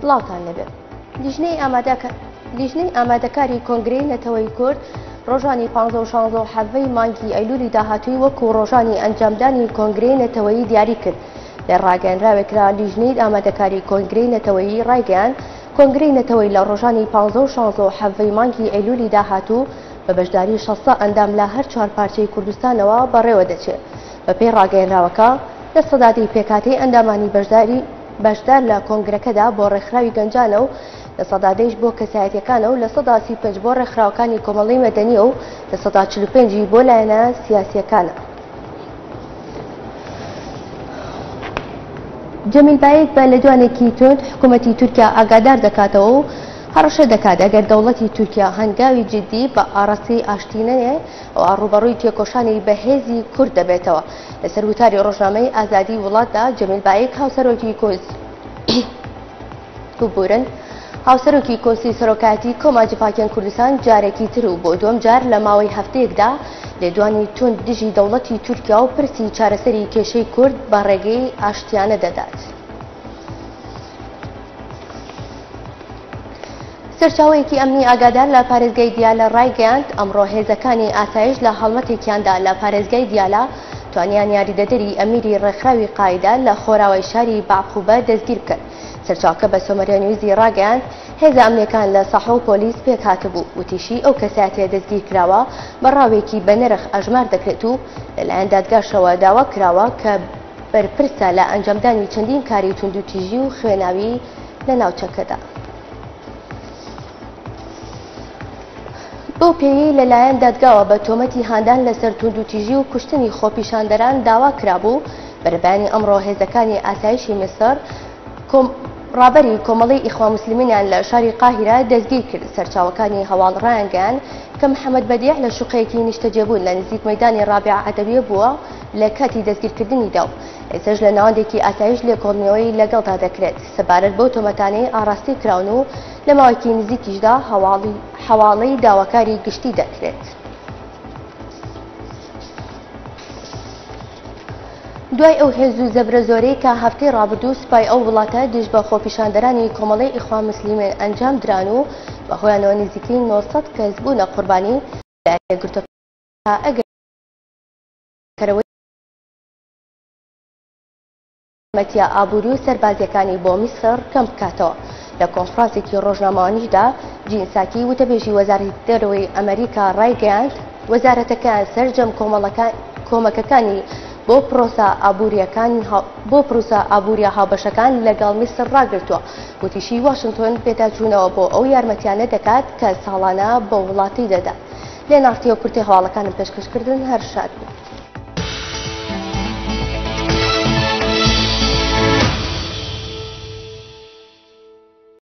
سڵاوتان لەبێت. لیژنەی ئامادەکاری کۆنگرەی نەتەوەی کورد ڕۆژانی 15 و 16 حەڤەی مانگی ئەیلولی داهاتووی وەکو ڕۆژانی ئەنجامدانی کۆنگرەی نەتەوەیی دیاری کرد. لە ڕاگەیەنراوێکرا لیژنەی ئامادەکاری کۆنگرەی نەتەوەیی ڕایگەیاند کۆنگرەی نەتەوەی لە ڕۆژانی 15 و 16 حەڤەی مانگی ئەیلولی داهاتوو بە بەشداری 600 ئەندام لە هەر 4 پارچەی کوردستانەوە بەڕێوە دەچێت. بەپێی ڕاگەیەنراوەکە لە سەدادەی پێکهاتەی ئەندامانی بەشدار لە کۆنگرەکەدا بۆ ڕێکخراوی گەنجانە و لە سەدادەیش بۆ کەسایەتیەکانە و لە سەدا 35 بۆ ڕێکخراوەکانی کۆمەڵی مەدەنیە و لە سەدا 45 بۆ لایەنە سیاسیەکانە. جەمیل بایک بە لە دوانێکی تند حکوومەتی تورکیا ئاگادار دەکاتەوە و هەڕەشە دەکات ئەگەر دەوڵەتی تورکیا هەنگاوی جددی بە ئاڕاستی ئاشتینەنێ و ئاڕوبەڕووی تێکۆشانی بەهێزی کورد دەبێتەوە. لەسەر وتاری ڕۆژنامەی ئازادی وڵاتدا جەمیل بایک هاوسەرۆکی کۆنسیلی سەرۆکایەتی کۆماجی پاکێن کوردستان جارێکی تر و بۆ دووەم جار لە ماوەی هەفتەیەکدا لێدوانی تند دژی دەوڵەتی تورکیا و پرسی چارەسەری کێشەی کورد بە ڕێگەی ئاشتیانە دەدات. سەرچاوەیەکی ئەمنی ئاگادار لە پارێزگای دیالە ڕایگەیاند ئەمڕۆ هێزەکانی ئاسایش لە هەڵمەتێکیاندا لە پارێزگای دیالە توانیان یاریدەدەری ئەمیری ڕێکخراوی قایدا لە خۆراوەی شاری باعقوبە دەستگیر بکەن. سەرچاوەکە بە سۆمەریانویزی ڕاگەیاند هێزە ئەمنیەکان لە سەحە و پۆلیس پێک هاتبوو وتیشی ئەو کەسایەتێ دەستگیر کراوە بە ڕاوێکی بەنرخ ئەژمار دەکرێت و لەلایەن دادگاشەوە داوا کراوە کە بەرپرسە لە ئەنجامدانی چەندین کاری توندوتیژی و خوێناوی لە ناوچەکەدا. بەو پێی لەلایەن دادگاوە بە تۆمەتی هاندان لەسەر توندوتیژی و کوشتنی خۆپیشاندەران داوا کرابوو. بەرەبانی ئەمڕۆ هێزەکانی ئاسایشی میسر ڕابەری کۆمەڵی ئیخوان موسلیمینیان لە شاری قاهیرە دەستگیر کرد. سەرچاوەکانی هەواڵڕایانگەیان کە محەممەد بەدیع لە شوقەیەکی نیشتەجێبوون لە نزیک مەیدانی ڕابع عەدەویە بووە لە کاتی دەستگیرکردنیدا و ئێستاش لە ناوەندێکی ئاسایش لێکۆڵینەوەی لەگەڵدا دەکرێت. سەبارەت بۆ تۆمەتانەی ئاراستی کراون و لە ماوەیەکی نزیکیشدا حواڵەی داواکاری گشتی دەکرێت. دوای ئەو هێز و زەبرە زۆرەی کە هەفتەی ڕابردوو سوپای ئەو وڵاتە دژ بە خۆپیشاندەرانی کۆمەڵی ئیخوان موسلیمین ئەنجام دران و بە خۆیانەوە نزیکەی 900 کەس بوونە قوربانی لە یەکگرتوەکە ئەگەرەوەی مەتیا ئابووری و سەربازیەکانی بۆ میسر کەم بکاتەوە. لە کۆنفرانسێکی ڕۆژنامەوانیشدا جینساکی وتەبێژی وەزارەتی دەرەوەی ئەمریکا ڕایگەیاند وەزارەتەکان سەرجەم کۆمەکەکانی بۆ پرۆسە ئابووریە هاوبەشەکان لەگەڵ میسر ڕاگرتووە. وتیشی واشنگتۆن پێداچوونەوە بۆ ئەو یارمەتیانە دەکات کە ساڵانە بە وڵاتی دەدات. لێ ناستی و کورتی هەواڵەکانم پێشکەشکردن هەر شاد بن.